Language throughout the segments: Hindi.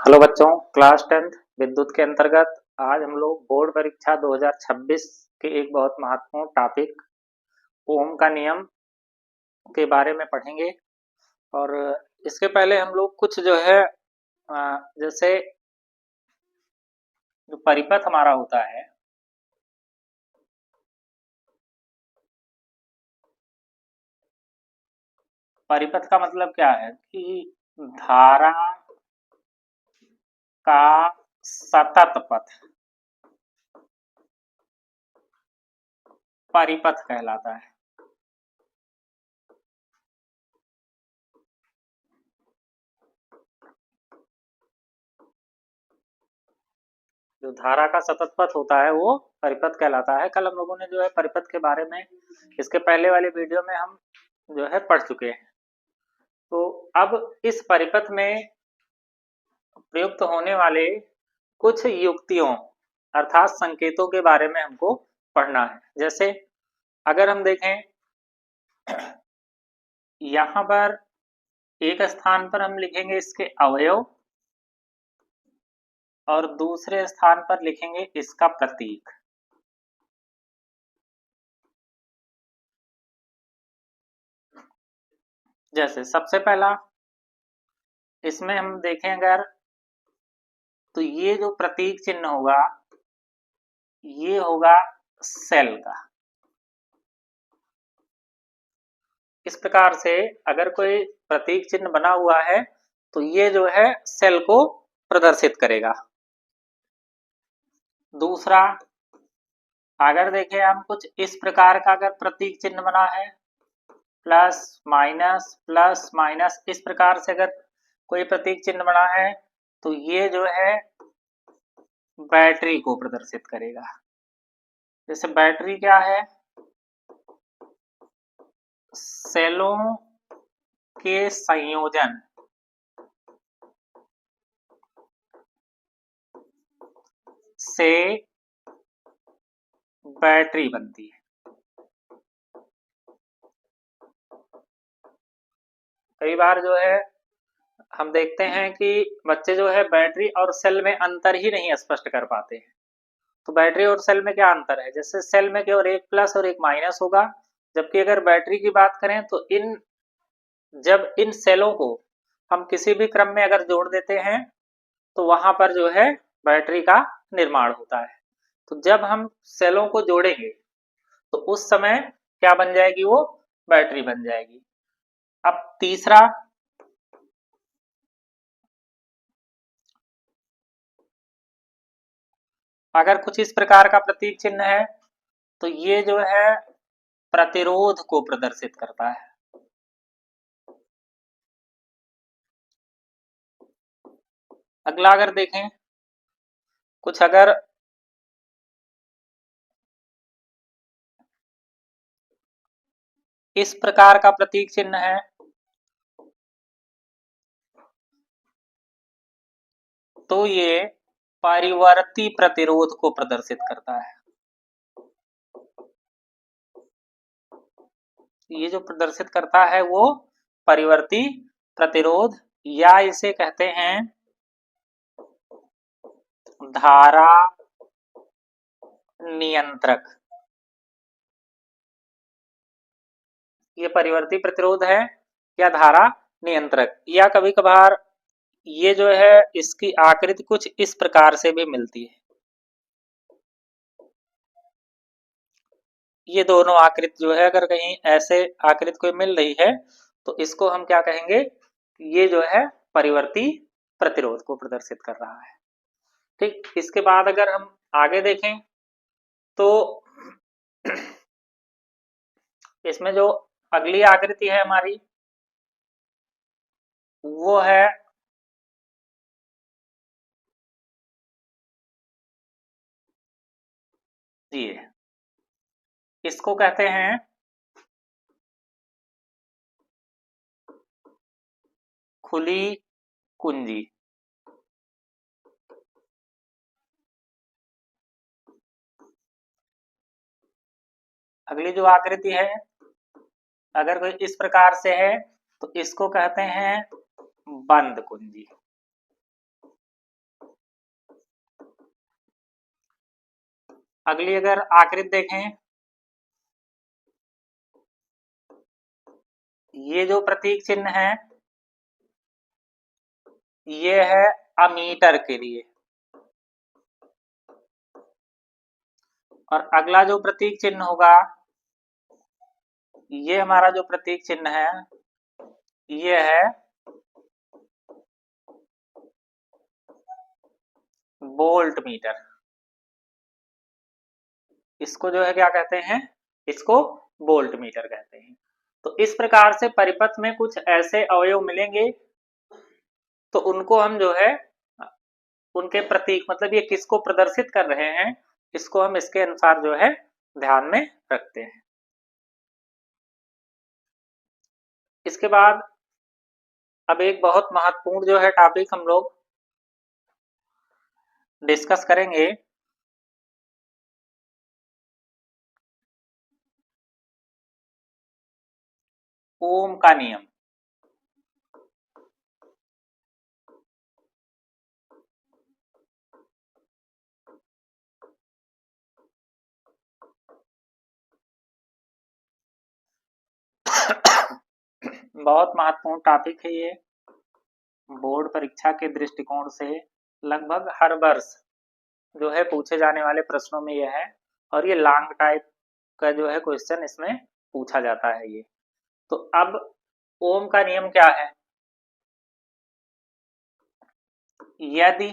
हेलो बच्चों, क्लास 10th विद्युत के अंतर्गत आज हम लोग बोर्ड परीक्षा 2026 के एक बहुत महत्वपूर्ण टॉपिक ओम का नियम के बारे में पढ़ेंगे। और इसके पहले हम लोग कुछ जो है जैसे जो परिपथ हमारा होता है, परिपथ का मतलब क्या है कि धारा का सतत पथ परिपथ कहलाता है। जो धारा का सतत पथ होता है वो परिपथ कहलाता है। कल हम लोगों ने जो है परिपथ के बारे में इसके पहले वाले वीडियो में हम जो है पढ़ चुके हैं। तो अब इस परिपथ में प्रयुक्त होने वाले कुछ युक्तियों अर्थात संकेतों के बारे में हमको पढ़ना है। जैसे अगर हम देखें, यहाँ पर एक स्थान पर हम लिखेंगे इसके अवयव और दूसरे स्थान पर लिखेंगे इसका प्रतीक। जैसे सबसे पहला इसमें हम देखें अगर, तो ये जो प्रतीक चिन्ह होगा ये होगा सेल का। इस प्रकार से अगर कोई प्रतीक चिन्ह बना हुआ है तो ये जो है सेल को प्रदर्शित करेगा। दूसरा, अगर देखें हम कुछ इस प्रकार का अगर प्रतीक चिन्ह बना है, प्लस माइनस इस प्रकार से अगर कोई प्रतीक चिन्ह बना है तो ये जो है बैटरी को प्रदर्शित करेगा। जैसे बैटरी क्या है, सेलों के संयोजन से बैटरी बनती है। कई बार जो है हम देखते हैं कि बच्चे जो है बैटरी और सेल में अंतर ही नहीं स्पष्ट कर पाते हैं। तो बैटरी और सेल में क्या अंतर है, जैसे सेल में केवल एक प्लस और एक माइनस होगा, जबकि अगर बैटरी की बात करें तो जब इन सेलों को हम किसी भी क्रम में अगर जोड़ देते हैं तो वहां पर जो है बैटरी का निर्माण होता है। तो जब हम सेलों को जोड़ेंगे तो उस समय क्या बन जाएगी, वो बैटरी बन जाएगी। अब तीसरा, अगर कुछ इस प्रकार का प्रतीक चिन्ह है तो ये जो है प्रतिरोध को प्रदर्शित करता है। अगला अगर देखें, कुछ अगर इस प्रकार का प्रतीक चिन्ह है तो ये परिवर्ती प्रतिरोध को प्रदर्शित करता है। ये जो प्रदर्शित करता है वो परिवर्ती प्रतिरोध, या इसे कहते हैं धारा नियंत्रक। ये परिवर्ती प्रतिरोध है या धारा नियंत्रक, या कभी कभार ये जो है इसकी आकृति कुछ इस प्रकार से भी मिलती है। ये दोनों आकृति जो है अगर कहीं ऐसे आकृति कोई मिल रही है तो इसको हम क्या कहेंगे, ये जो है परिवर्ती प्रतिरोध को प्रदर्शित कर रहा है। ठीक, इसके बाद अगर हम आगे देखें तो इसमें जो अगली आकृति है हमारी वो है ये, इसको कहते हैं खुली कुंजी। अगली जो आकृति है अगर कोई इस प्रकार से है तो इसको कहते हैं बंद कुंजी। अगली अगर आकृति देखें, ये जो प्रतीक चिन्ह है ये है अमीटर के लिए, और अगला जो प्रतीक चिन्ह होगा ये हमारा जो प्रतीक चिन्ह है ये है वोल्ट मीटर। इसको जो है क्या कहते हैं, इसको वोल्ट मीटर कहते हैं। तो इस प्रकार से परिपथ में कुछ ऐसे अवयव मिलेंगे तो उनको हम जो है उनके प्रतीक मतलब ये किसको प्रदर्शित कर रहे हैं इसको हम इसके अनुसार जो है ध्यान में रखते हैं। इसके बाद अब एक बहुत महत्वपूर्ण जो है टॉपिक हम लोग डिस्कस करेंगे, ओम का नियम। बहुत महत्वपूर्ण टॉपिक है ये, बोर्ड परीक्षा के दृष्टिकोण से लगभग हर वर्ष जो है पूछे जाने वाले प्रश्नों में यह है, और ये लॉन्ग टाइप का जो है क्वेश्चन इसमें पूछा जाता है ये। तो अब ओम का नियम क्या है, यदि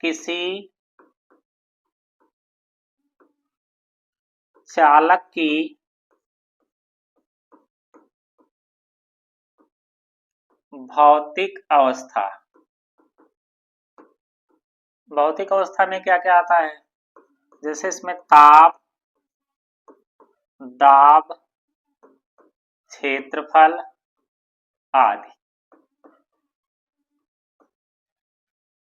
किसी चालक की भौतिक अवस्था, भौतिक अवस्था में क्या क्या आता है, जैसे इसमें ताप, दाब, क्षेत्रफल आदि।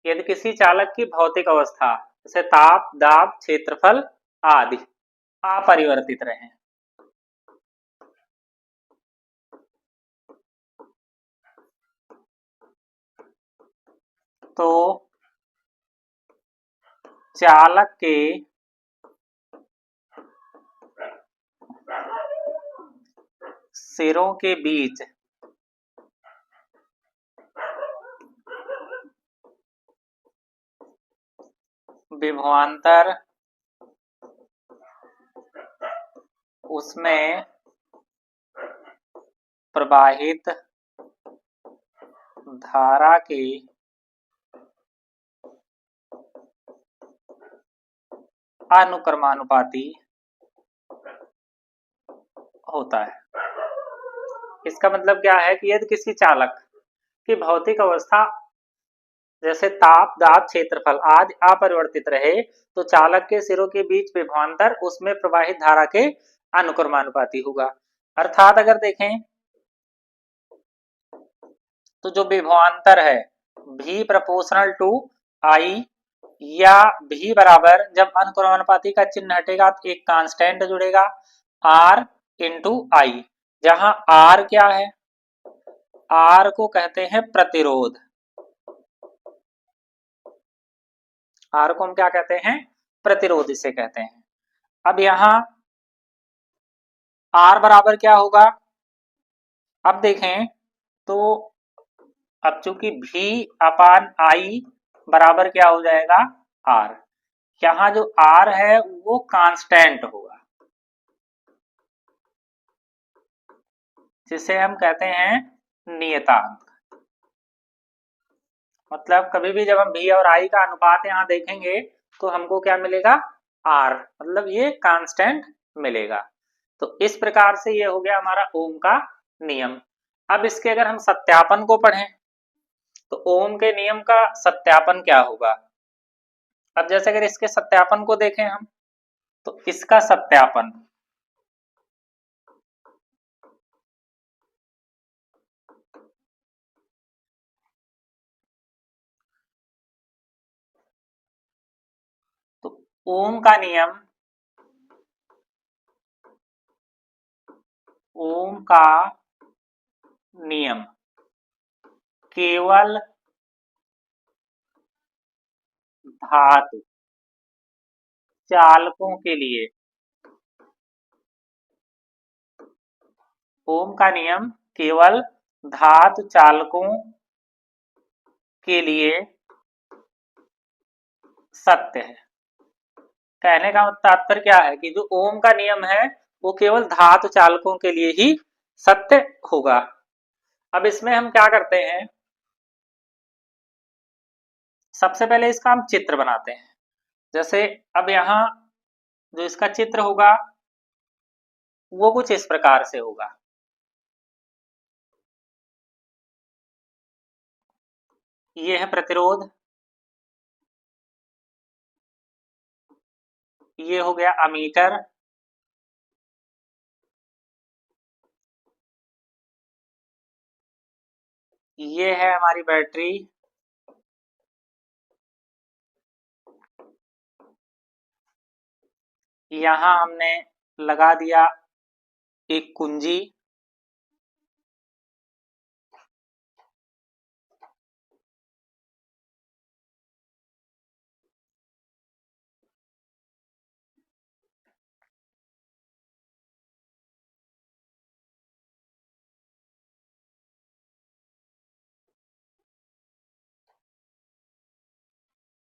यदि किसी चालक की भौतिक अवस्था जैसे ताप, दाब, क्षेत्रफल आदि अपरिवर्तित रहे, तो चालक के सिरों के बीच विभवांतर उसमें प्रवाहित धारा के अनुक्रमानुपाती होता है। इसका मतलब क्या है कि यदि किसी चालक की भौतिक अवस्था जैसे ताप, दाब, क्षेत्रफल आदि अपरिवर्तित रहे तो चालक के सिरों के बीच विभवांतर उसमें प्रवाहित धारा के अनुक्रमानुपाती होगा। अर्थात अगर देखें तो जो विभवांतर है V प्रोपोर्शनल टू I या V बराबर जब अनुक्रमानुपाती का चिन्ह हटेगा तो एक कांस्टेंट जुड़ेगा R इंटू I, जहां R क्या है, R को कहते हैं प्रतिरोध, R को हम क्या कहते हैं, प्रतिरोध इसे कहते हैं। अब यहां R बराबर क्या होगा, अब देखें तो अब चूंकि V अपान I बराबर क्या हो जाएगा R, यहाँ जो R है वो कांस्टेंट होगा जिसे हम कहते हैं नियतांक। मतलब कभी भी जब हम V और I का अनुपात यहाँ देखेंगे तो हमको क्या मिलेगा R, मतलब ये कांस्टेंट मिलेगा। तो इस प्रकार से ये हो गया हमारा ओम का नियम। अब इसके अगर हम सत्यापन को पढ़ें तो ओम के नियम का सत्यापन क्या होगा। अब जैसे अगर इसके सत्यापन को देखें हम तो इसका सत्यापन तो ओम का नियम, ओम का नियम केवल धातु चालकों के लिए ओम का नियम केवल धातु चालकों के लिए सत्य है। कहने का तात्पर्य क्या है कि जो ओम का नियम है वो केवल धातु चालकों के लिए ही सत्य होगा। अब इसमें हम क्या करते हैं, सबसे पहले इसका हम चित्र बनाते हैं। जैसे अब यहाँ जो इसका चित्र होगा वो कुछ इस प्रकार से होगा। ये है प्रतिरोध, ये हो गया अमीटर, ये है हमारी बैटरी, यहाँ हमने लगा दिया एक कुंजी,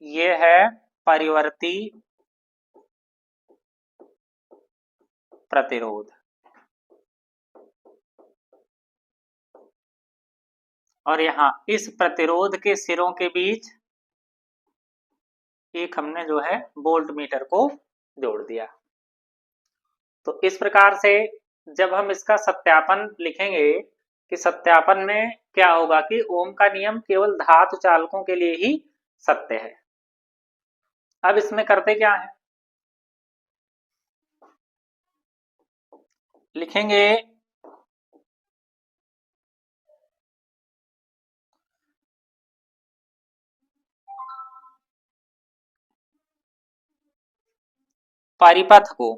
ये है परिवर्ती प्रतिरोध, और यहाँ इस प्रतिरोध के सिरों के बीच एक हमने जो है वोल्ट मीटर को जोड़ दिया। तो इस प्रकार से जब हम इसका सत्यापन लिखेंगे कि सत्यापन में क्या होगा कि ओम का नियम केवल धातु चालकों के लिए ही सत्य है। अब इसमें करते क्या है, लिखेंगे परिपथ को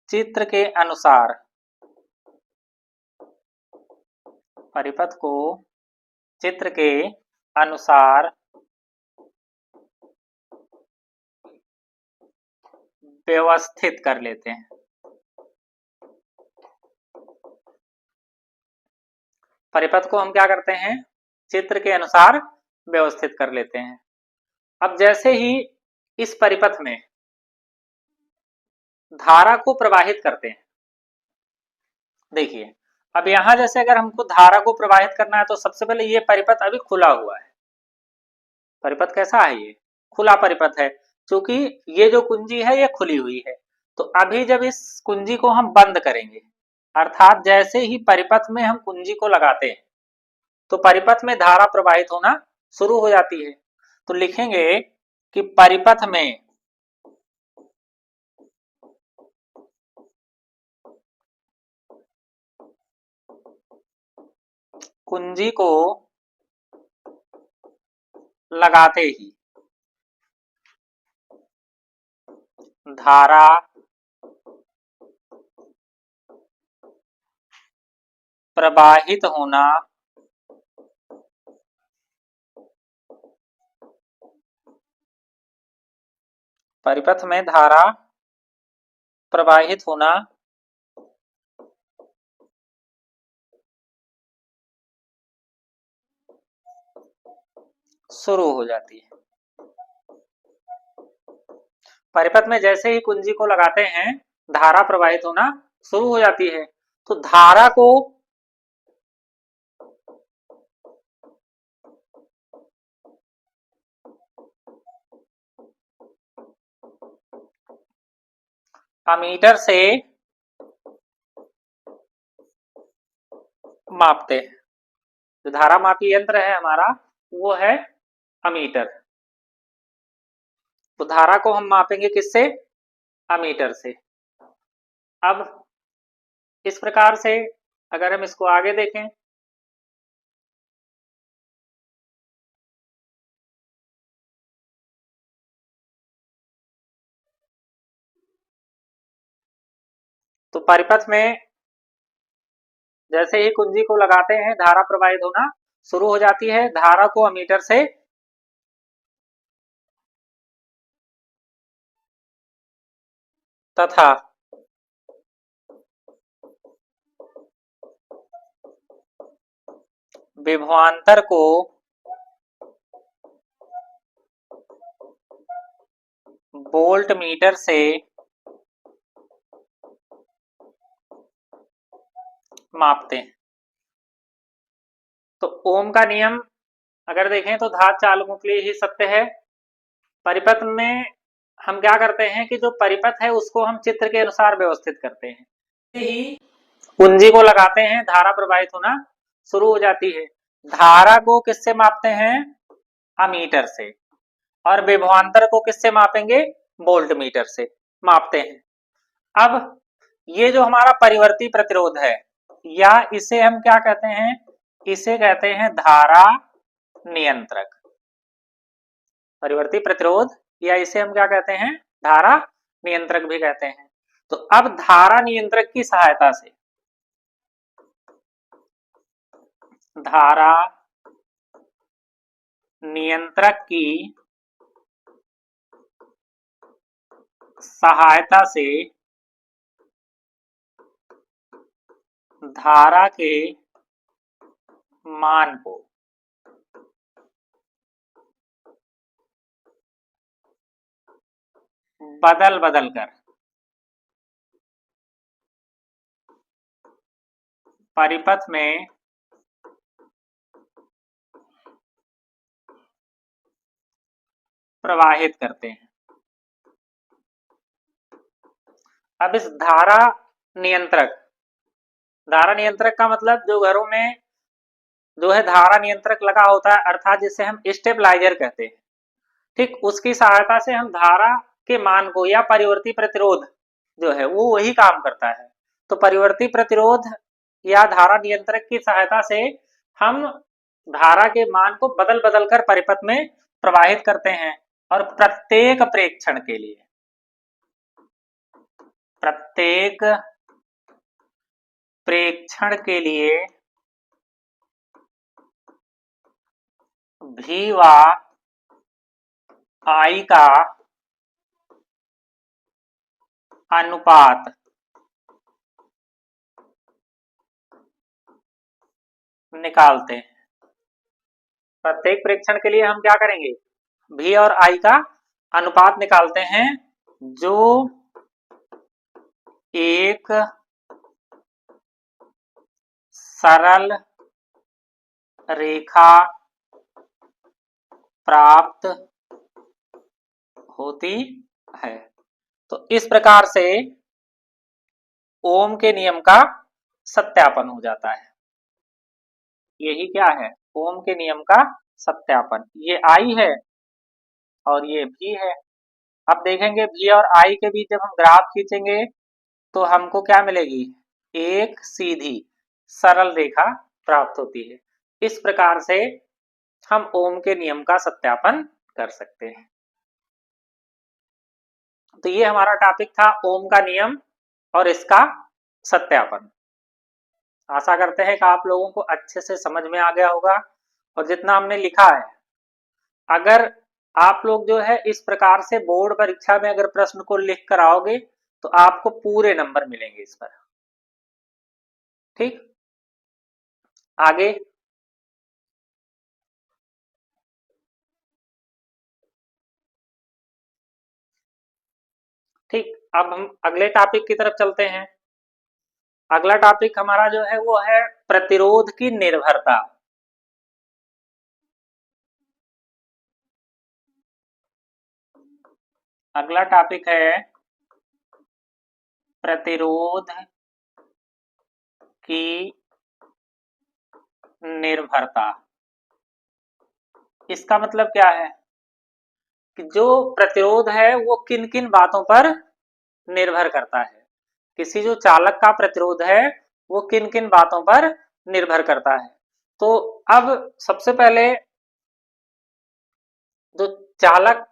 चित्र के अनुसार, परिपथ को चित्र के अनुसार व्यवस्थित कर लेते हैं। परिपथ को हम क्या करते हैं, चित्र के अनुसार व्यवस्थित कर लेते हैं। अब जैसे ही इस परिपथ में धारा को प्रवाहित करते हैं, देखिए अब यहां जैसे अगर हमको धारा को प्रवाहित करना है तो सबसे पहले ये परिपथ अभी खुला हुआ है। परिपथ कैसा है, ये खुला परिपथ है, क्योंकि ये जो कुंजी है ये खुली हुई है। तो अभी जब इस कुंजी को हम बंद करेंगे, अर्थात जैसे ही परिपथ में हम कुंजी को लगाते हैं तो परिपथ में धारा प्रवाहित होना शुरू हो जाती है। तो लिखेंगे कि परिपथ में कुंजी को लगाते ही धारा प्रवाहित होना परिपथ में धारा प्रवाहित होना शुरू हो जाती है। परिपथ में जैसे ही कुंजी को लगाते हैं धारा प्रवाहित होना शुरू हो जाती है। तो धारा को अमीटर से मापते हैं। जो धारा मापी यंत्र है हमारा वो है अमीटर। तो धारा को हम मापेंगे किससे, अमीटर से। अब इस प्रकार से अगर हम इसको आगे देखें तो परिपथ में जैसे ही कुंजी को लगाते हैं धारा प्रवाहित होना शुरू हो जाती है। धारा को अमीटर से तथा विभवांतर को वोल्ट मीटर से मापते हैं। तो ओम का नियम अगर देखें तो धातु चालकों के लिए ही सत्य है। परिपथ में हम क्या करते हैं कि जो परिपथ है उसको हम चित्र के अनुसार व्यवस्थित करते हैं। ही कुंजी को लगाते हैं धारा प्रवाहित होना शुरू हो जाती है। धारा को किससे मापते हैं? अमीटर से। और विभवांतर को किससे मापेंगे? वोल्ट मीटर से मापते हैं। अब ये जो हमारा परिवर्ती प्रतिरोध है या इसे हम क्या कहते हैं? इसे कहते हैं धारा नियंत्रक। परिवर्ती प्रतिरोध या इसे हम क्या कहते हैं? धारा नियंत्रक भी कहते हैं। तो अब धारा नियंत्रक की सहायता से धारा नियंत्रक की सहायता से धारा के मान को बदल बदल कर परिपथ में प्रवाहित करते हैं। अब इस धारा नियंत्रक का मतलब जो घरों में जो है धारा नियंत्रक लगा होता है अर्थात जिसे हम स्टेबलाइजर कहते हैं, ठीक, उसकी सहायता से हम धारा के मान को या परिवर्ती प्रतिरोध जो है वो वही काम करता है। तो परिवर्ती प्रतिरोध या धारा नियंत्रक की सहायता से हम धारा के मान को बदल बदल कर परिपथ में प्रवाहित करते हैं और प्रत्येक प्रेक्षण के लिए V व I का अनुपात निकालते हैं। प्रत्येक प्रेक्षण के लिए हम क्या करेंगे? V और I का अनुपात निकालते हैं जो एक सरल रेखा प्राप्त होती है। तो इस प्रकार से ओम के नियम का सत्यापन हो जाता है। यही क्या है? ओम के नियम का सत्यापन। ये I है और ये V है। अब देखेंगे V और I के बीच जब हम ग्राफ खींचेंगे तो हमको क्या मिलेगी? एक सीधी सरल रेखा प्राप्त होती है। इस प्रकार से हम ओम के नियम का सत्यापन कर सकते हैं। तो ये हमारा टॉपिक था ओम का नियम और इसका सत्यापन। आशा करते हैं कि आप लोगों को अच्छे से समझ में आ गया होगा और जितना हमने लिखा है अगर आप लोग जो है इस प्रकार से बोर्ड परीक्षा में अगर प्रश्न को लिख कर आओगे तो आपको पूरे नंबर मिलेंगे इस पर। ठीक, आगे ठीक, अब हम अगले टॉपिक की तरफ चलते हैं। अगला टॉपिक हमारा जो है वो है प्रतिरोध की निर्भरता। अगला टॉपिक है प्रतिरोध की निर्भरता। इसका मतलब क्या है कि जो प्रतिरोध है वो किन किन बातों पर निर्भर करता है। किसी जो चालक का प्रतिरोध है वो किन किन बातों पर निर्भर करता है। तो अब सबसे पहले जो चालक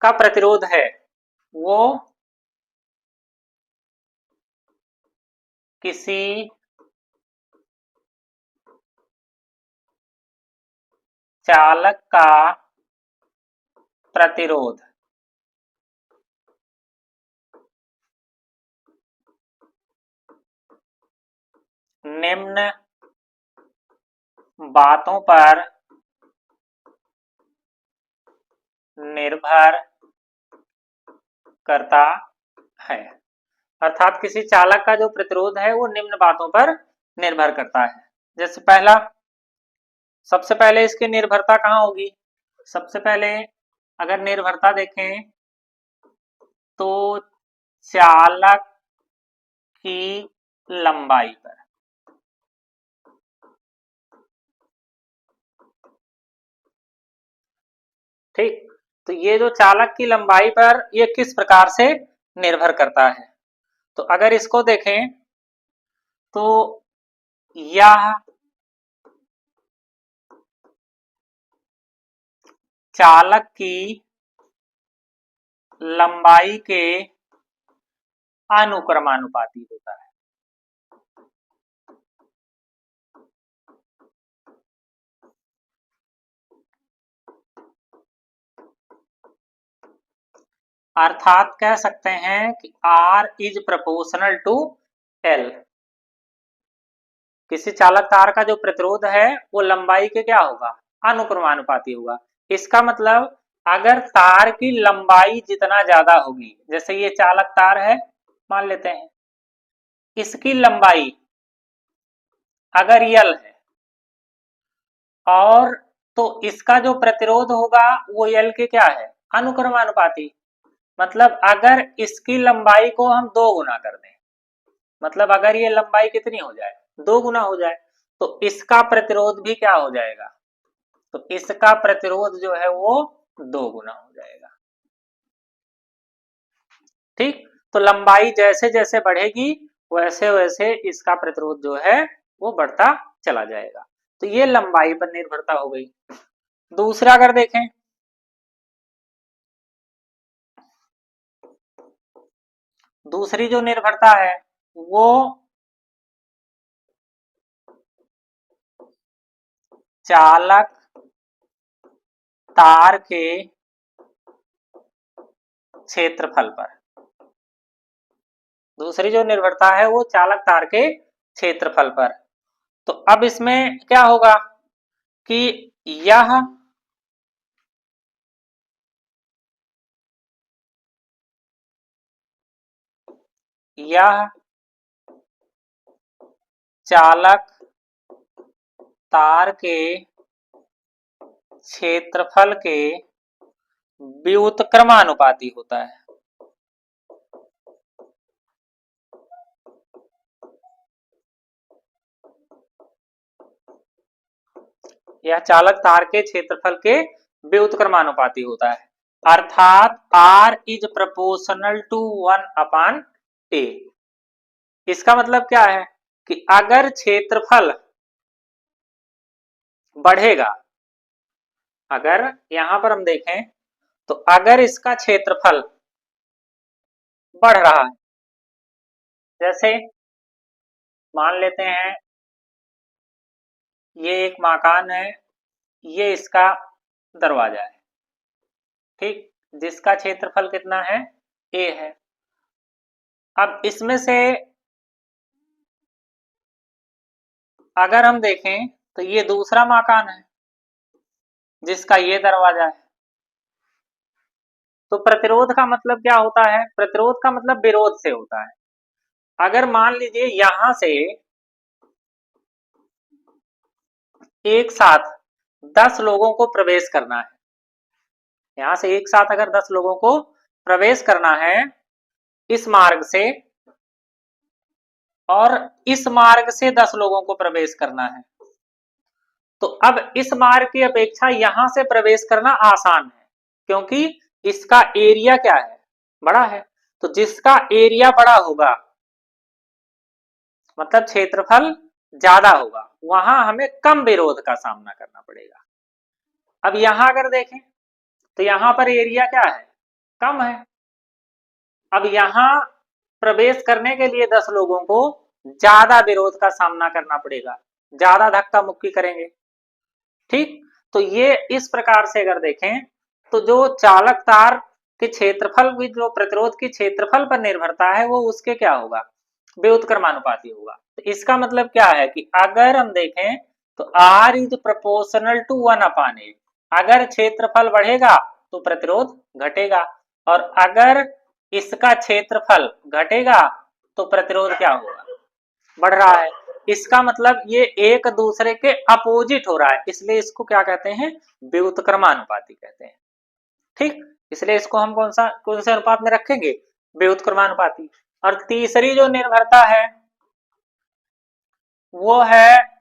का प्रतिरोध है वो किसी चालक का प्रतिरोध निम्न बातों पर निर्भर करता है। अर्थात किसी चालक का जो प्रतिरोध है वो निम्न बातों पर निर्भर करता है। जैसे पहला, सबसे पहले इसकी निर्भरता कहाँ होगी? सबसे पहले अगर निर्भरता देखें तो चालक की लंबाई पर। ठीक, तो ये जो चालक की लंबाई पर ये किस प्रकार से निर्भर करता है? तो अगर इसको देखें तो यह चालक की लंबाई के अनुक्रमानुपाती होता है। अर्थात कह सकते हैं कि R is proportional to L। किसी चालक तार का जो प्रतिरोध है वो लंबाई के क्या होगा? अनुक्रमानुपाती होगा। इसका मतलब अगर तार की लंबाई जितना ज्यादा होगी, जैसे ये चालक तार है मान लेते हैं, इसकी लंबाई अगर L है और तो इसका जो प्रतिरोध होगा वो L के क्या है? अनुक्रमानुपाती। मतलब अगर इसकी लंबाई को हम 2 गुना कर दें, मतलब अगर ये लंबाई कितनी हो जाए? 2 गुना हो जाए, तो इसका प्रतिरोध भी क्या हो जाएगा? तो इसका प्रतिरोध जो है वो 2 गुना हो जाएगा। ठीक, तो लंबाई जैसे जैसे बढ़ेगी वैसे वैसे इसका प्रतिरोध जो है वो बढ़ता चला जाएगा। तो ये लंबाई पर निर्भरता हो गई। दूसरा अगर देखें, दूसरी जो निर्भरता है वो चालक तार के क्षेत्रफल पर। दूसरी जो निर्भरता है वो चालक तार के क्षेत्रफल पर। तो अब इसमें क्या होगा कि यह चालक तार के क्षेत्रफल के व्युत्क्रमानुपाती होता है। यह चालक तार के क्षेत्रफल के व्युत्क्रमानुपाती होता है। अर्थात R is proportional to 1/A। इसका मतलब क्या है कि अगर क्षेत्रफल बढ़ेगा, अगर यहां पर हम देखें तो अगर इसका क्षेत्रफल बढ़ रहा है, जैसे मान लेते हैं ये एक मकान है, ये इसका दरवाजा है, ठीक, जिसका क्षेत्रफल कितना है? A है। अब इसमें से अगर हम देखें तो ये दूसरा मकान है जिसका ये दरवाजा है। तो प्रतिरोध का मतलब क्या होता है? प्रतिरोध का मतलब विरोध से होता है। अगर मान लीजिए यहां से एक साथ 10 लोगों को प्रवेश करना है, यहां से एक साथ अगर 10 लोगों को प्रवेश करना है इस मार्ग से, और इस मार्ग से 10 लोगों को प्रवेश करना है, तो अब इस मार्ग की अपेक्षा यहां से प्रवेश करना आसान है, क्योंकि इसका एरिया क्या है? बड़ा है। तो जिसका एरिया बड़ा होगा मतलब क्षेत्रफल ज्यादा होगा, वहां हमें कम विरोध का सामना करना पड़ेगा। अब यहां अगर देखें तो यहां पर एरिया क्या है? कम है। अब यहां प्रवेश करने के लिए 10 लोगों को ज्यादा विरोध का सामना करना पड़ेगा, ज्यादा धक्का मुक्की करेंगे। ठीक, तो ये इस प्रकार से अगर देखें तो जो चालक तार के क्षेत्रफल भी जो प्रतिरोध के क्षेत्रफल पर निर्भरता है वो उसके क्या होगा, व्युत्क्रमानुपाती होगा। तो इसका मतलब क्या है कि अगर हम देखें तो R इज प्रोपोर्शनल टू 1/8। अगर क्षेत्रफल बढ़ेगा तो प्रतिरोध घटेगा, और अगर इसका क्षेत्रफल घटेगा तो प्रतिरोध क्या होगा, बढ़ रहा है। इसका मतलब ये एक दूसरे के अपोजिट हो रहा है, इसलिए इसको क्या कहते हैं, व्युत्क्रमानुपाती कहते हैं। ठीक, इसलिए इसको हम कौन से अनुपात में रखेंगे, व्युत्क्रमानुपाती। और तीसरी जो निर्भरता है वो है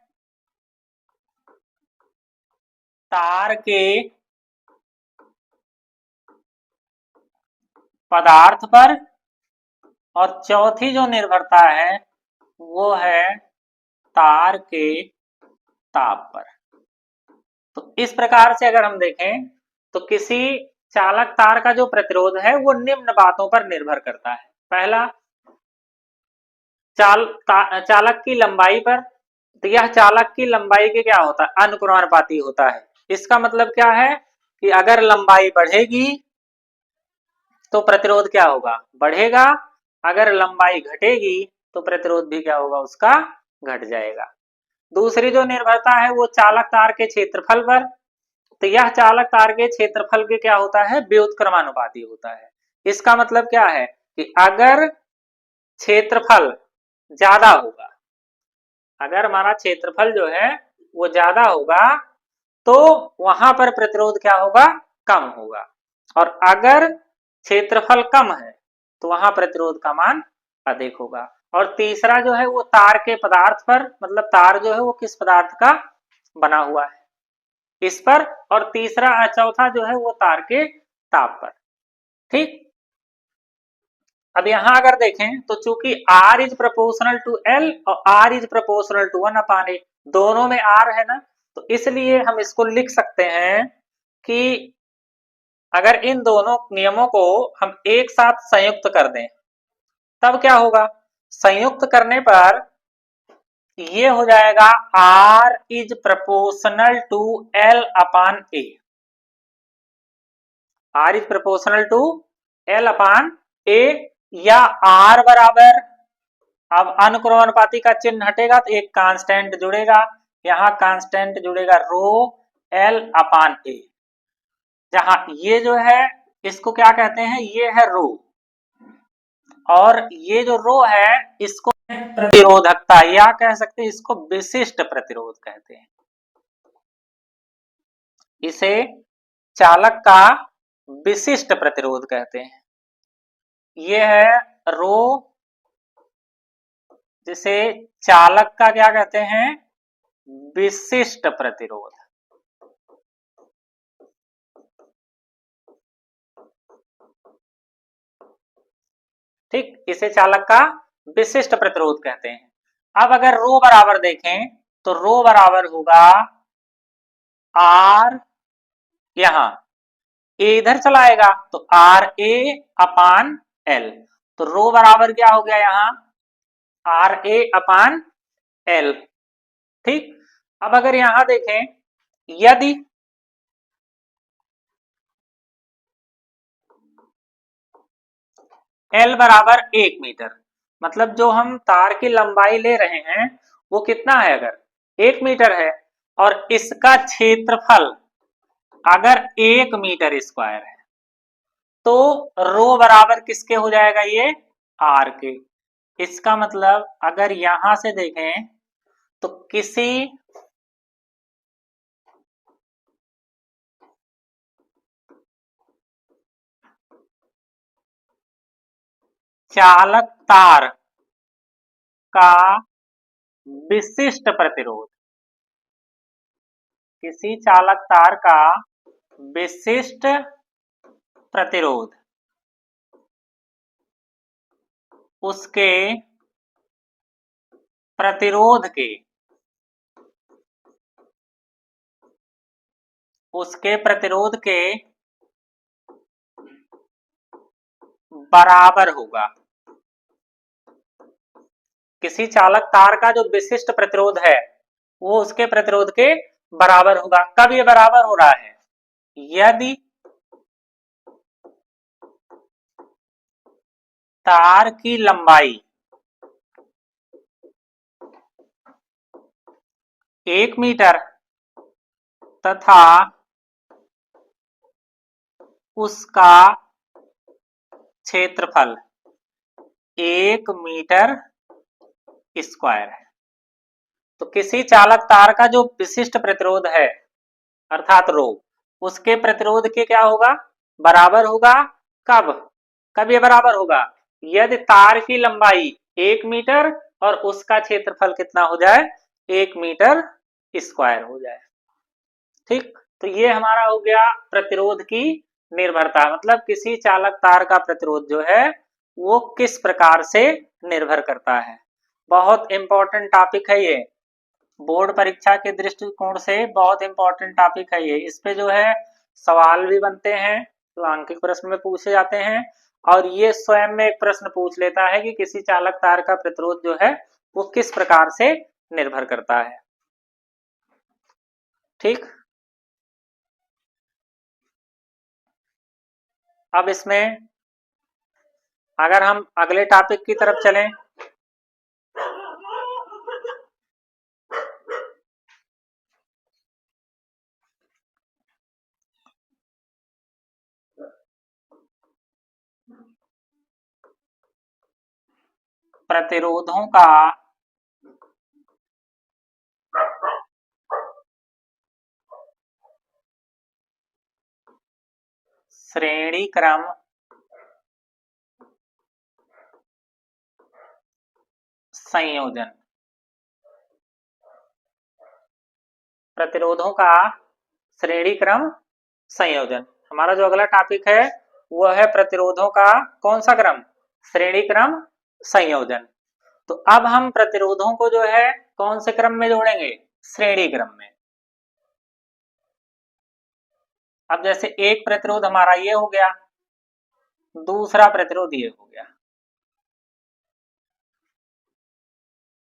तार के पदार्थ पर, और चौथी जो निर्भरता है वो है तार के ताप पर। तो इस प्रकार से अगर हम देखें तो किसी चालक तार का जो प्रतिरोध है वो निम्न बातों पर निर्भर करता है। पहला, चालक की लंबाई पर। तो यह चालक की लंबाई के क्या होता है, अनुक्रमानुपाती होता है। इसका मतलब क्या है कि अगर लंबाई बढ़ेगी तो प्रतिरोध क्या होगा, बढ़ेगा। अगर लंबाई घटेगी तो प्रतिरोध भी क्या होगा, उसका घट जाएगा। दूसरी जो निर्भरता है वो चालक तार के क्षेत्रफल पर। तो यह चालक तार के क्षेत्रफल के क्या होता है, व्युत्क्रमानुपाती होता है। इसका मतलब क्या है कि अगर क्षेत्रफल ज्यादा होगा, अगर हमारा क्षेत्रफल जो है वो ज्यादा होगा तो वहां पर प्रतिरोध क्या होगा, कम होगा। और अगर क्षेत्रफल कम है तो वहां प्रतिरोध का मान अधिक होगा। और तीसरा जो है वो तार के पदार्थ पर, मतलब तार जो है वो किस पदार्थ का बना हुआ है, इस पर। और तीसरा चौथा जो है वो तार के ताप पर। ठीक, अब यहां अगर देखें तो चूंकि R is proportional to L और R इज प्रोपोर्शनल टू 1/8, दोनों में R है ना, तो इसलिए हम इसको लिख सकते हैं कि अगर इन दोनों नियमों को हम एक साथ संयुक्त कर दें तब क्या होगा, संयुक्त करने पर ये हो जाएगा R is proportional to L/A। R is proportional to L/A, या R बराबर, अब अनुक्रमानुपाती का चिन्ह हटेगा तो एक कांस्टेंट जुड़ेगा, यहां कांस्टेंट जुड़ेगा रो L/A। जहां ये जो है इसको क्या कहते हैं, ये है रो, और ये जो रो है इसको प्रतिरोधकता, या कह सकते हैं इसको विशिष्ट प्रतिरोध कहते हैं। इसे चालक का विशिष्ट प्रतिरोध कहते हैं। ये है रो, जिसे चालक का क्या कहते हैं, विशिष्ट प्रतिरोध। ठीक, इसे चालक का विशिष्ट प्रतिरोध कहते हैं। अब अगर रो बराबर देखें तो रो बराबर होगा R, यहां A इधर चला आएगा तो RA/L। तो रो बराबर क्या हो गया यहां, RA/L। ठीक, अब अगर यहां देखें, यदि L बराबर 1 मीटर, मतलब जो हम तार की लंबाई ले रहे हैं वो कितना है, अगर 1 मीटर है, और इसका क्षेत्रफल अगर 1 मीटर स्क्वायर है तो रो बराबर किसके हो जाएगा, ये R के। इसका मतलब अगर यहां से देखें तो किसी चालक तार का विशिष्ट प्रतिरोध, किसी चालक तार का विशिष्ट प्रतिरोध उसके प्रतिरोध के, उसके प्रतिरोध के बराबर होगा। किसी चालक तार का जो विशिष्ट प्रतिरोध है वो उसके प्रतिरोध के बराबर होगा। कब ये बराबर हो रहा है? यदि तार की लंबाई 1 मीटर तथा उसका क्षेत्रफल 1 मीटर स्क्वायर है। तो किसी चालक तार का जो विशिष्ट प्रतिरोध है अर्थात रो, उसके प्रतिरोध के क्या होगा? बराबर होगा। कब? कब ये बराबर होगा? यदि तार की लंबाई 1 मीटर और उसका क्षेत्रफल कितना हो जाए? 1 मीटर स्क्वायर हो जाए। ठीक, तो ये हमारा हो गया प्रतिरोध की निर्भरता, मतलब किसी चालक तार का प्रतिरोध जो है वो किस प्रकार से निर्भर करता है। बहुत इंपॉर्टेंट टॉपिक है ये, बोर्ड परीक्षा के दृष्टिकोण से बहुत इंपॉर्टेंट टॉपिक है ये। इस पे जो है सवाल भी बनते हैं, तो अंकित प्रश्न में पूछे जाते हैं, और ये स्वयं में एक प्रश्न पूछ लेता है कि किसी चालक तार का प्रतिरोध जो है वो किस प्रकार से निर्भर करता है। ठीक, अब इसमें अगर हम अगले टॉपिक की तरफ चलें, प्रतिरोधों का श्रेणी क्रम संयोजन। प्रतिरोधों का श्रेणी क्रम संयोजन, हमारा जो अगला टॉपिक है वह है प्रतिरोधों का कौन सा क्रम? श्रेणी क्रम संयोजन। तो अब हम प्रतिरोधों को जो है कौन से क्रम में जोड़ेंगे? श्रेणी क्रम में। अब जैसे एक प्रतिरोध हमारा ये हो गया, दूसरा प्रतिरोध ये हो गया,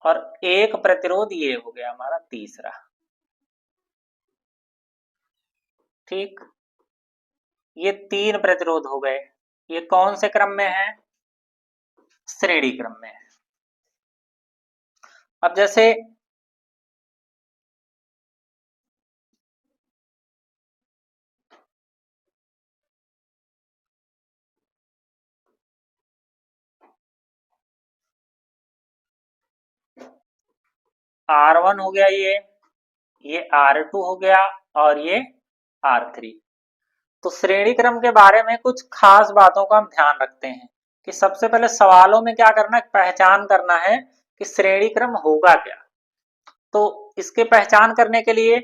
और एक प्रतिरोध ये हो गया हमारा तीसरा। ठीक, ये 3 प्रतिरोध हो गए। ये कौन से क्रम में है? श्रेणी क्रम में है। अब जैसे R1 हो गया, ये R2 हो गया, और ये R3। तो श्रेणी क्रम के बारे में कुछ खास बातों का हम ध्यान रखते हैं कि सबसे पहले सवालों में क्या करना है? पहचान करना है कि श्रेणी क्रम होगा क्या। तो इसके पहचान करने के लिए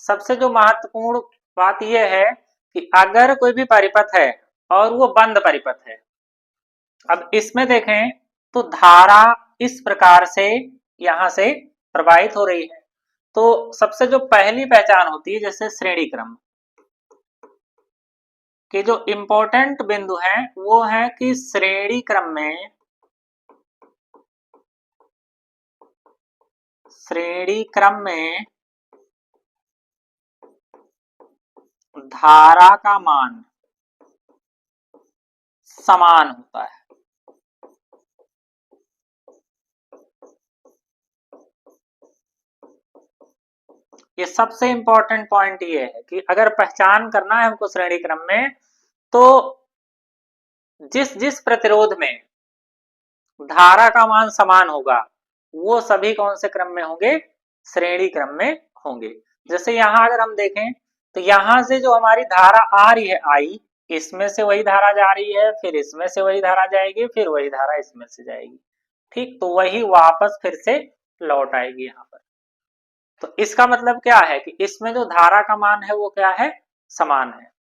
सबसे जो महत्वपूर्ण बात यह है कि अगर कोई भी परिपथ है और वो बंद परिपथ है, अब इसमें देखें तो धारा इस प्रकार से यहां से प्रवाहित हो रही है। तो सबसे जो पहली पहचान होती है जैसे श्रेणी क्रम के जो इंपॉर्टेंट बिंदु हैं वो है कि श्रेणी क्रम में धारा का मान समान होता है। ये सबसे इंपॉर्टेंट पॉइंट ये है कि अगर पहचान करना है हमको श्रेणी क्रम में, तो जिस जिस प्रतिरोध में धारा का मान समान होगा वो सभी कौन से क्रम में होंगे? श्रेणी क्रम में होंगे। जैसे यहां अगर हम देखें तो यहां से जो हमारी धारा आ रही है आई, इसमें से वही धारा जा रही है, फिर इसमें से वही धारा जाएगी, फिर वही धारा इसमें से जाएगी। ठीक, तो वही वापस फिर से लौट आएगी यहां पर। तो इसका मतलब क्या है कि इसमें जो धारा का मान है वो क्या है? समान है।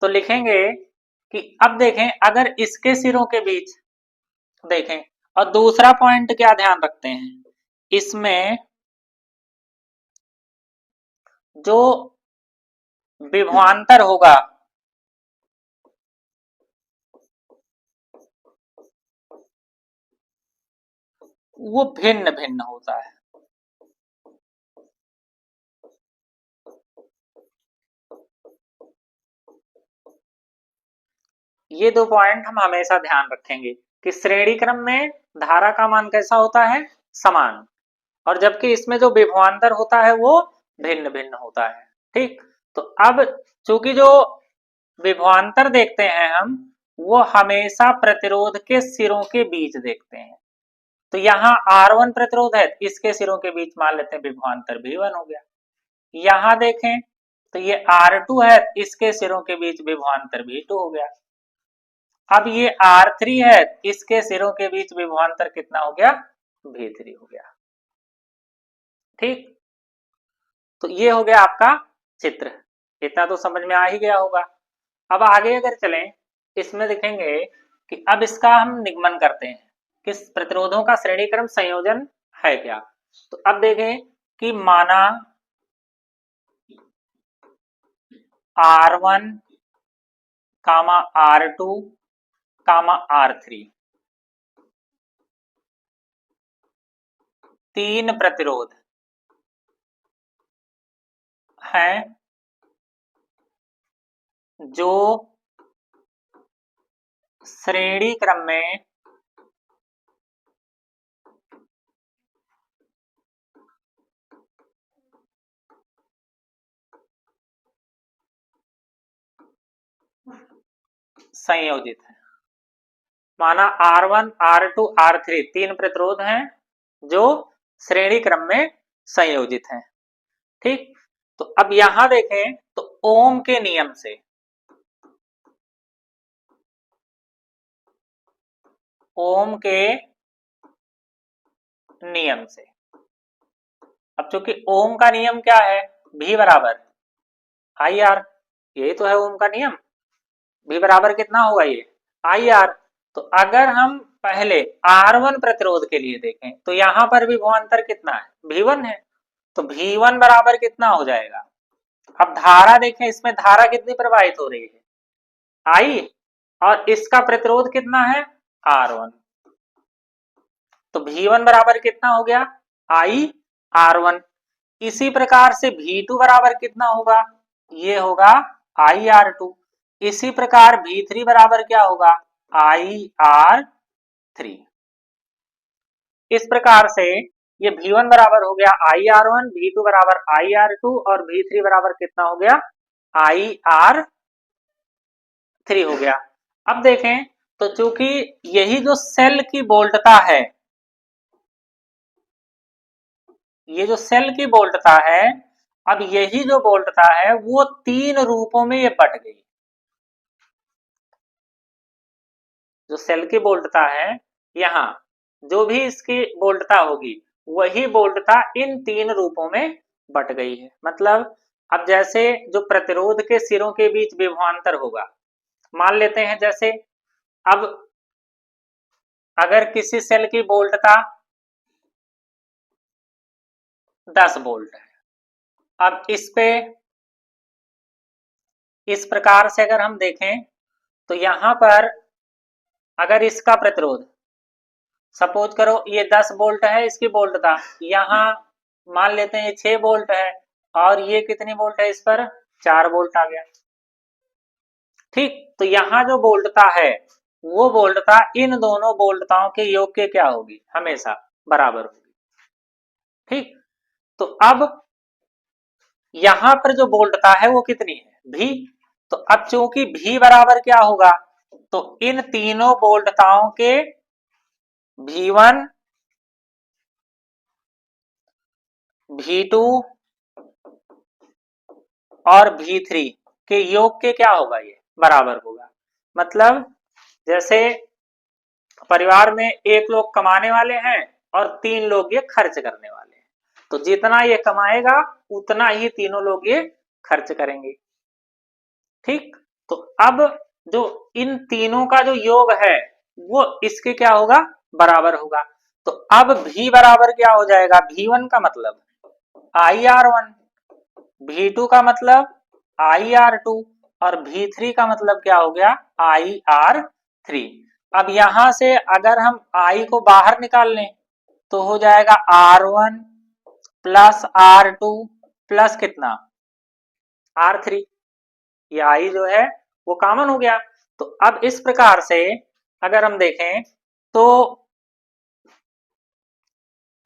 तो लिखेंगे कि अब देखें अगर इसके सिरों के बीच देखें, और दूसरा पॉइंट क्या ध्यान रखते हैं, इसमें जो विभवांतर होगा वो भिन्न भिन्न होता है। ये 2 पॉइंट हम हमेशा ध्यान रखेंगे कि श्रेणी क्रम में धारा का मान कैसा होता है, समान, और जबकि इसमें जो विभवांतर होता है वो भिन्न भिन्न होता है। ठीक, तो अब चूंकि जो विभवांतर देखते हैं हम वो हमेशा प्रतिरोध के सिरों के बीच देखते हैं। तो यहाँ R1 प्रतिरोध है, इसके सिरों के बीच मान लेते हैं विभवांतर V1 हो गया। यहाँ देखें तो ये R2 है, इसके सिरों के बीच विभवांतर V2 हो गया। अब ये R3 है, इसके सिरों के बीच विभवांतर कितना हो गया, V3 हो गया। ठीक, तो ये हो गया आपका चित्र। इतना तो समझ में आ ही गया होगा। अब आगे अगर चलें, इसमें देखेंगे कि अब इसका हम निगमन करते हैं कि प्रतिरोधों का श्रेणी क्रम संयोजन है क्या। तो अब देखें कि माना R1 कामा R2 कामा R3 तीन प्रतिरोध हैं जो श्रेणी क्रम में संयोजित है। माना R1 R2 R3 तीन प्रतिरोध हैं जो श्रेणी क्रम में संयोजित हैं। ठीक, तो अब यहां देखें तो ओम के नियम से, ओम के नियम से, अब चूंकि ओम का नियम क्या है, V बराबर IR, यही तो है ओम का नियम। V बराबर कितना होगा, ये IR। तो अगर हम पहले R1 प्रतिरोध के लिए देखें तो यहां पर विभवांतर कितना है, V1 है, तो V1 बराबर कितना हो जाएगा। अब धारा देखें, इसमें धारा कितनी प्रवाहित हो रही है, I, और इसका प्रतिरोध कितना है, R1। तो V1 बराबर कितना हो गया, IR1। इसी प्रकार से V2 बराबर कितना होगा, ये होगा IR2। इसी प्रकार V3 बराबर क्या होगा, IR3। इस प्रकार से ये V1 बराबर हो गया IR1, V2 बराबर IR2 और V3 बराबर कितना हो गया, IR3 हो गया। अब देखें तो चूंकि यही जो सेल की वोल्टता है, ये जो सेल की वोल्टता है, अब यही जो वोल्टता है वो तीन रूपों में ये बट गई। जो सेल की वोल्टता है, यहां जो भी इसकी वोल्टता होगी वही वोल्टता इन तीन रूपों में बट गई है। मतलब अब जैसे जो प्रतिरोध के सिरों के बीच विभवांतर होगा, मान लेते हैं जैसे अब अगर किसी सेल की वोल्टता 10 वोल्ट है, अब इस पे इस प्रकार से अगर हम देखें तो यहां पर अगर इसका प्रतिरोध सपोज करो ये 10 वोल्ट है, इसकी वोल्टता यहां मान लेते हैं 6 वोल्ट है, और ये कितनी वोल्ट है, इस पर 4 वोल्ट आ गया। ठीक, तो यहां जो वोल्टता है वो वोल्टता इन दोनों वोल्टताओं के योग के क्या होगी, हमेशा बराबर होगी। ठीक, तो अब यहां पर जो वोल्टता है वो कितनी है, V। तो अब चूंकि V बराबर क्या होगा, तो इन तीनों वोल्टताओं के V1 V2 और V3 के योग के क्या होगा, ये बराबर होगा। मतलब जैसे परिवार में एक लोग कमाने वाले हैं और तीन लोग ये खर्च करने वाले हैं, तो जितना ये कमाएगा उतना ही तीनों लोग ये खर्च करेंगे। ठीक, तो अब जो इन तीनों का जो योग है वो इसके क्या होगा, बराबर होगा। तो अब V बराबर क्या हो जाएगा, V1 का मतलब IR1, V2 का मतलब IR2 और V3 का मतलब क्या हो गया, IR3। अब यहां से अगर हम I को बाहर निकाल लें तो हो जाएगा R1 प्लस R2 प्लस कितना, R3। ये I जो है वो कॉमन हो गया, तो अब इस प्रकार से अगर हम देखें तो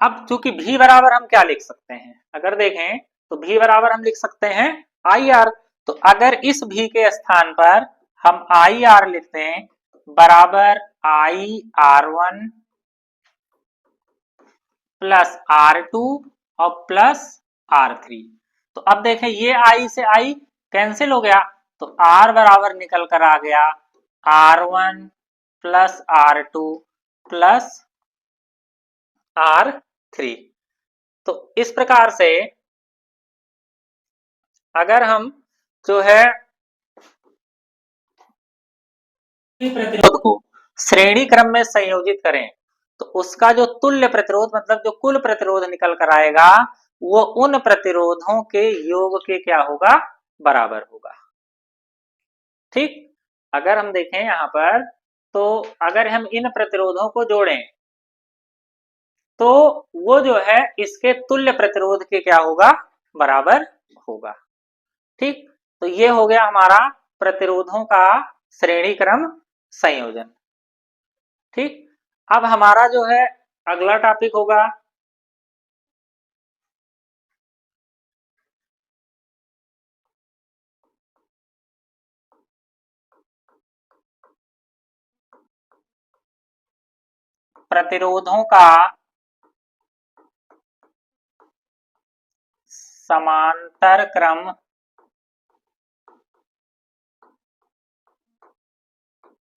अब चूंकि v बराबर हम क्या लिख सकते हैं, अगर देखें तो v बराबर हम लिख सकते हैं आई आर। तो अगर इस v के स्थान पर हम आई आर लिखते हैं बराबर आई R one plus R two और प्लस आर थ्री, तो अब देखें ये आई से आई कैंसिल हो गया, तो आर बराबर निकल कर आ गया R one plus R two plus R three. तो इस प्रकार से अगर हम जो है प्रतिरोध को श्रेणी क्रम में संयोजित करें तो उसका जो तुल्य प्रतिरोध मतलब जो कुल प्रतिरोध निकल कर आएगा वो उन प्रतिरोधों के योग के क्या होगा, बराबर होगा। ठीक, अगर हम देखें यहां पर तो अगर हम इन प्रतिरोधों को जोड़ें तो वो जो है इसके तुल्य प्रतिरोध के क्या होगा, बराबर होगा। ठीक, तो ये हो गया हमारा प्रतिरोधों का श्रेणी क्रम संयोजन। ठीक, अब हमारा जो है अगला टॉपिक होगा प्रतिरोधों का समांतर क्रम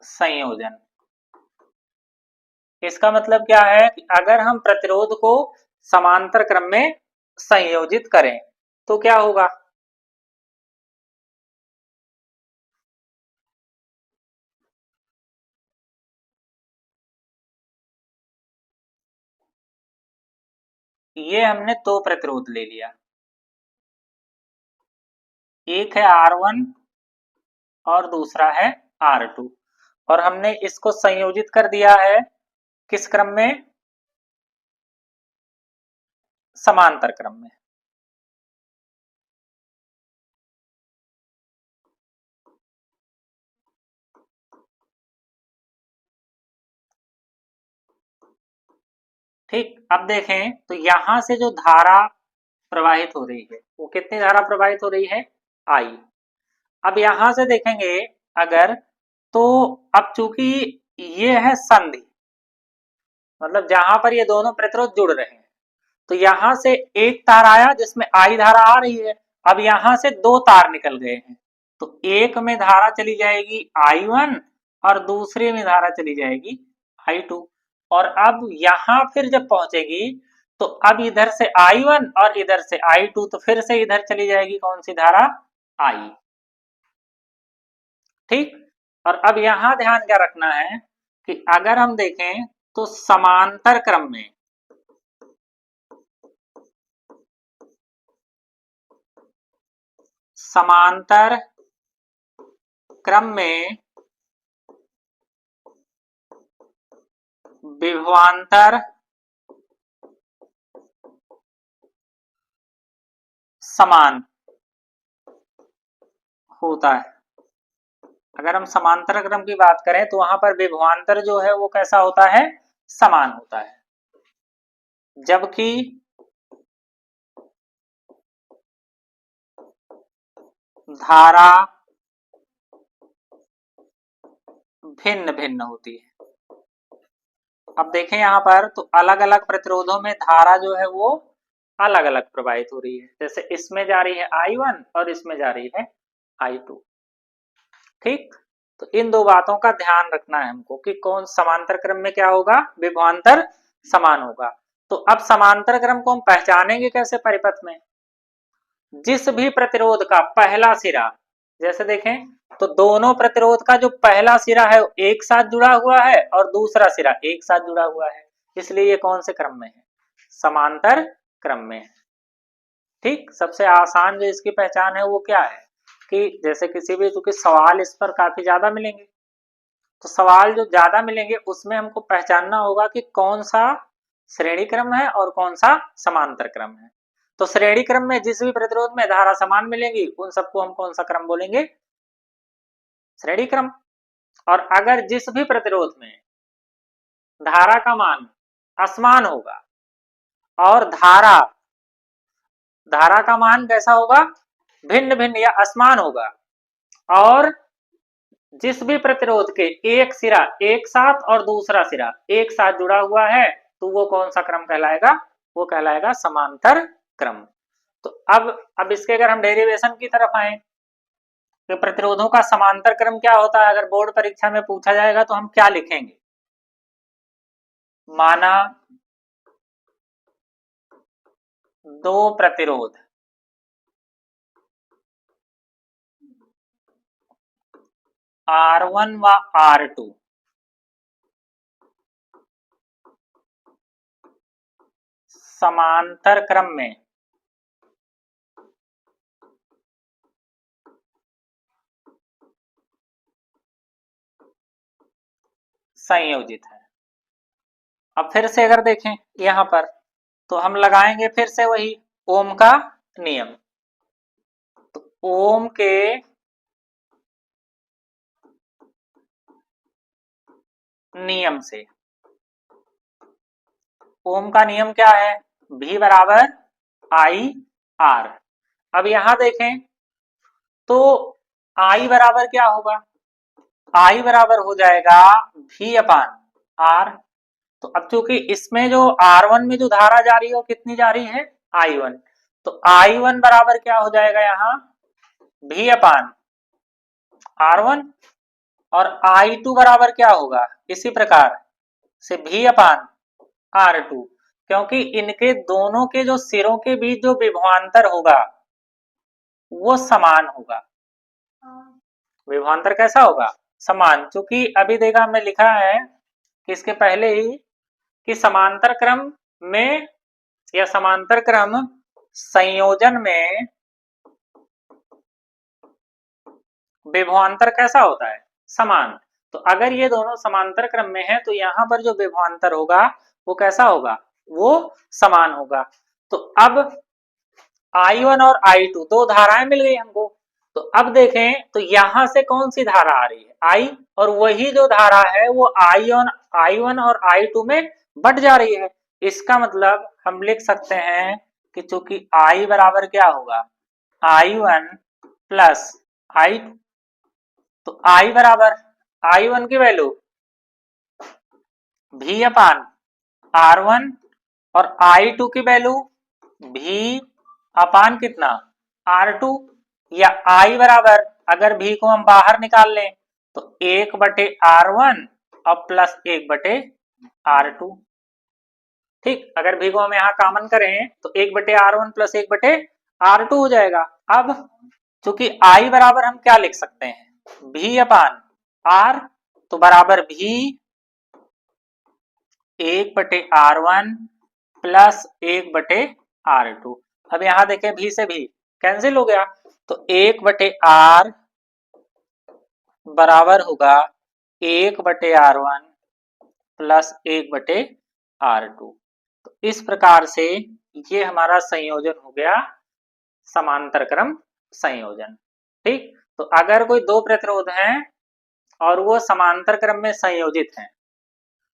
संयोजन। इसका मतलब क्या है कि अगर हम प्रतिरोध को समांतर क्रम में संयोजित करें तो क्या होगा, ये हमने दो प्रतिरोध ले लिया, एक है R1 और दूसरा है R2 और हमने इसको संयोजित कर दिया है किस क्रम में, समांतर क्रम में। ठीक, अब देखें तो यहां से जो धारा प्रवाहित हो रही है वो कितनी धारा प्रवाहित हो रही है, आई। अब यहां से देखेंगे अगर तो अब चूंकि ये है संधि मतलब जहां पर ये दोनों प्रतिरोध जुड़ रहे हैं तो यहां से एक तार आया जिसमें आई धारा आ रही है, अब यहां से दो तार निकल गए हैं तो एक में धारा चली जाएगी आई वन और दूसरे में धारा चली जाएगी आई टू। और अब यहां फिर जब पहुंचेगी तो अब इधर से आई वन और इधर से आई टू तो फिर से इधर चली जाएगी कौन सी धारा, आई। ठीक, और अब यहां ध्यान क्या रखना है कि अगर हम देखें तो समांतर क्रम में समांतर क्रम में विभवांतर समान होता है। अगर हम समांतर क्रम की बात करें तो वहां पर विभवांतर जो है वो कैसा होता है, समान होता है, जबकि धारा भिन्न भिन्न होती है। अब देखें यहां पर तो अलग अलग प्रतिरोधों में धारा जो है वो अलग अलग प्रवाहित हो रही है, जैसे इसमें जा रही है I1 और इसमें जा रही है I2। ठीक, तो इन दो बातों का ध्यान रखना है हमको कि कौन समांतर क्रम में क्या होगा, विभवांतर समान होगा। तो अब समांतर क्रम को हम पहचानेंगे कैसे परिपथ में, जिस भी प्रतिरोध का पहला सिरा, जैसे देखें तो दोनों प्रतिरोध का जो पहला सिरा है वो एक साथ जुड़ा हुआ है और दूसरा सिरा एक साथ जुड़ा हुआ है, इसलिए ये कौन से क्रम में है, समांतर क्रम में है। ठीक, सबसे आसान जो इसकी पहचान है वो क्या है कि जैसे किसी भी, चूंकि सवाल इस पर काफी ज्यादा मिलेंगे तो सवाल जो ज्यादा मिलेंगे उसमें हमको पहचानना होगा कि कौन सा श्रेणी क्रम है और कौन सा समांतर क्रम है। तो श्रेणी क्रम में जिस भी प्रतिरोध में धारा समान मिलेंगी उन सबको हम कौन सा क्रम बोलेंगे, श्रेणी क्रम। और अगर जिस भी प्रतिरोध में धारा का मान असमान होगा और धारा का मान कैसा होगा, भिन्न भिन्न या असमान होगा, और जिस भी प्रतिरोध के एक सिरा एक साथ और दूसरा सिरा एक साथ जुड़ा हुआ है, तो वो कौन सा क्रम कहलाएगा, वो कहलाएगा समांतर क्रम। तो अब इसके अगर हम डेरिवेशन की तरफ आए, तो प्रतिरोधों का समांतर क्रम क्या होता है, अगर बोर्ड परीक्षा में पूछा जाएगा तो हम क्या लिखेंगे, माना दो प्रतिरोध R1 व R2 समांतर क्रम में संयोजित है। अब फिर से अगर देखें यहां पर, तो हम लगाएंगे फिर से वही ओम का नियम। तो ओम के नियम से, ओम का नियम क्या है, V बराबर आई आर। अब यहां देखें तो I बराबर क्या होगा, I बराबर हो जाएगा V अपान आर। तो अब चूंकि इसमें जो R1 में जो धारा जा रही है वो कितनी जा रही है, I1, तो I1 बराबर क्या हो जाएगा यहाँ V अपान R1, और I2 बराबर क्या होगा इसी प्रकार से V अपान R2, क्योंकि इनके दोनों के जो सिरों के बीच जो विभवांतर होगा वो समान होगा। विभवांतर कैसा होगा, समान। चूंकि अभी देखा हमने लिखा है कि इसके पहले ही कि समांतर क्रम में या समांतर क्रम संयोजन में विभवांतर कैसा होता है, समान। तो अगर ये दोनों समांतर क्रम में है तो यहां पर जो विभवांतर होगा वो कैसा होगा, वो समान होगा। तो अब I1 और I2 दो धाराएं मिल गई हमको। तो अब देखें तो यहां से कौन सी धारा आ रही है, I, और वही जो धारा है वो I1 और I2 में बट जा रही है। इसका मतलब हम लिख सकते हैं कि चूंकि I बराबर क्या होगा, I1 प्लस I2, तो I बराबर I1 की वैल्यू V अपान R1 और I2 की वैल्यू V अपान कितना R2, या I बराबर अगर V को हम बाहर निकाल लें तो 1/R1 और प्लस 1/R2। ठीक, अगर V को हम यहाँ कॉमन करें तो 1/R1 प्लस 1/R2 हो जाएगा। अब चूंकि I बराबर हम क्या लिख सकते हैं, V अपान R, तो बराबर V 1/R1 प्लस 1/R2। अब यहां देखें V से V कैंसिल हो गया, तो 1/R बराबर होगा 1/R1 प्लस 1/R2। तो इस प्रकार से ये हमारा संयोजन हो गया समांतर क्रम संयोजन। ठीक, तो अगर कोई दो प्रतिरोध हैं और वो समांतर क्रम में संयोजित हैं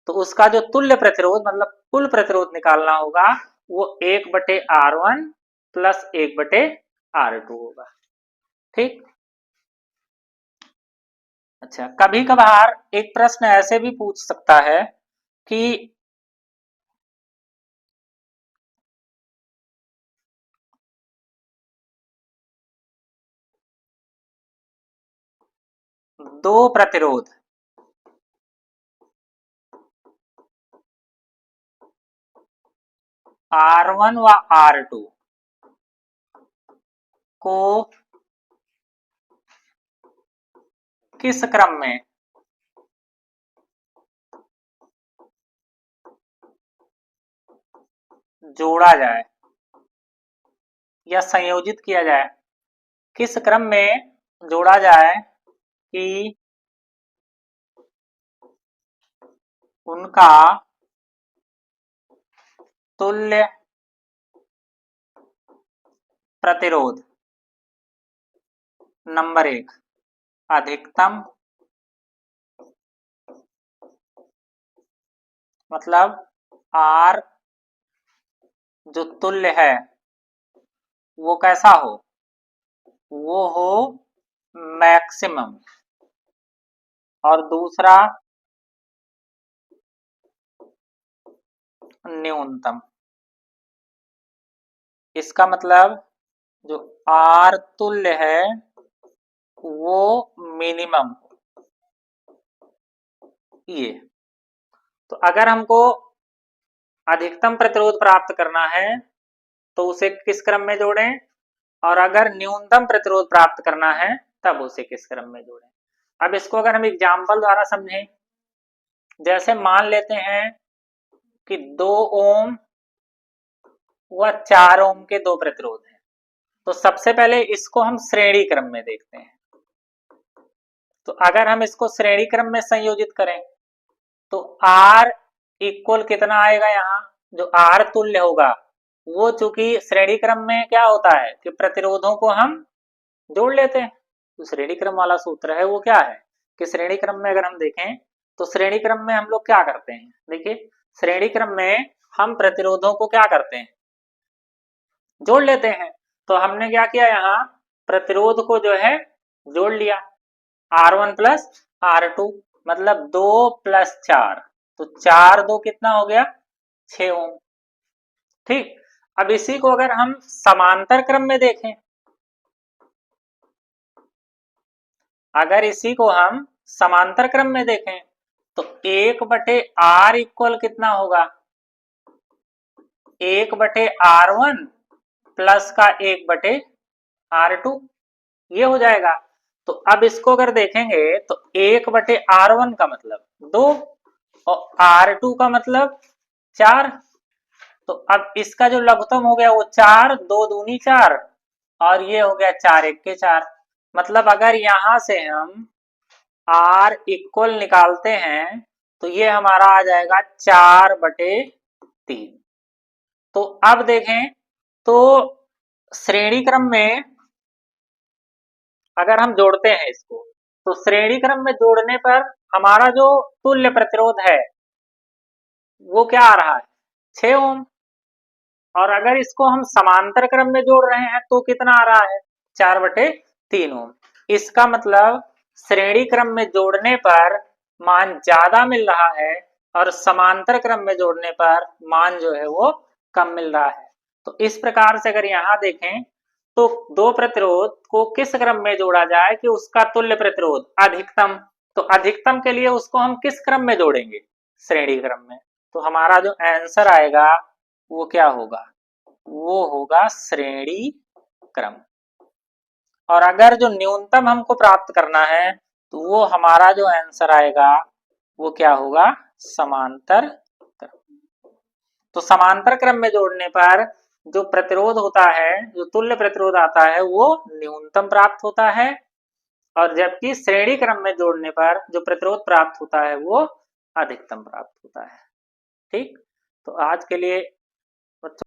तो उसका जो तुल्य प्रतिरोध मतलब कुल प्रतिरोध निकालना होगा वो 1/R1 प्लस 1/R2 होगा। ठीक, अच्छा, कभी कभार एक प्रश्न ऐसे भी पूछ सकता है कि दो प्रतिरोध R1 व R2 को किस क्रम में जोड़ा जाए या संयोजित किया जाए, किस क्रम में जोड़ा जाए कि उनका तुल्य प्रतिरोध नंबर 1 अधिकतम मतलब R जो तुल्य है वो कैसा हो, वो हो मैक्सिमम, और दूसरा न्यूनतम। इसका मतलब जो R तुल्य है वो मिनिमम, ये। तो अगर हमको अधिकतम प्रतिरोध प्राप्त करना है तो उसे किस क्रम में जोड़ें, और अगर न्यूनतम प्रतिरोध प्राप्त करना है तब उसे किस क्रम में जोड़ें। अब इसको अगर हम एग्जाम्पल द्वारा समझें, जैसे मान लेते हैं कि 2 ओम व 4 ओम के दो प्रतिरोध हैं, तो सबसे पहले इसको हम श्रेणी क्रम में देखते हैं। तो अगर हम इसको श्रेणी क्रम में संयोजित करें तो R इक्वल कितना आएगा, यहाँ जो R तुल्य होगा वो, चूंकि श्रेणी क्रम में क्या होता है कि प्रतिरोधों को हम जोड़ लेते हैं, तो श्रेणी क्रम वाला सूत्र है वो क्या है कि श्रेणी क्रम में अगर हम देखें तो श्रेणी क्रम में हम लोग क्या करते हैं, देखिए श्रेणी क्रम में हम प्रतिरोधों को क्या करते हैं, जोड़ लेते हैं। तो हमने क्या किया, यहाँ प्रतिरोध को जो है जोड़ लिया, R1 प्लस R2 मतलब 2 प्लस 4, तो 4 2 कितना हो गया, 6 ओम। ठीक, अब इसी को अगर हम समांतर क्रम में देखें, अगर इसी को हम समांतर क्रम में देखें तो 1/R इक्वल कितना होगा, 1/R1 प्लस का 1/R2, ये हो जाएगा। तो अब इसको अगर देखेंगे तो 1/R1 का मतलब 2 और R2 का मतलब 4, तो अब इसका जो लघुत्तम हो गया वो 4, 2 दूनी 4, और ये हो गया 4 1 4। मतलब अगर यहां से हम R इक्वल निकालते हैं तो ये हमारा आ जाएगा 4/3। तो अब देखें तो श्रेणी क्रम में अगर हम जोड़ते हैं इसको, तो श्रेणी क्रम में जोड़ने पर हमारा जो तुल्य प्रतिरोध है वो क्या आ रहा है, 6 ओम, और अगर इसको हम समांतर क्रम में जोड़ रहे हैं तो कितना आ रहा है, 4/3 ओम। इसका मतलब श्रेणी क्रम में जोड़ने पर मान ज्यादा मिल रहा है और समांतर क्रम में जोड़ने पर मान जो है वो कम मिल रहा है। तो इस प्रकार से अगर यहाँ देखें तो दो प्रतिरोध को किस क्रम में जोड़ा जाए कि उसका तुल्य प्रतिरोध अधिकतम, तो अधिकतम के लिए उसको हम किस क्रम में जोड़ेंगे, श्रेणी क्रम में। तो हमारा जो आंसर आएगा वो क्या होगा, वो होगा श्रेणी क्रम। और अगर जो न्यूनतम हमको प्राप्त करना है तो वो हमारा जो आंसर आएगा वो क्या होगा, समांतर क्रम। तो समांतर क्रम में जोड़ने पर जो प्रतिरोध होता है, जो तुल्य प्रतिरोध आता है वो न्यूनतम प्राप्त होता है, और जबकि श्रेणी क्रम में जोड़ने पर जो प्रतिरोध प्राप्त होता है वो अधिकतम प्राप्त होता है। ठीक, तो आज के लिए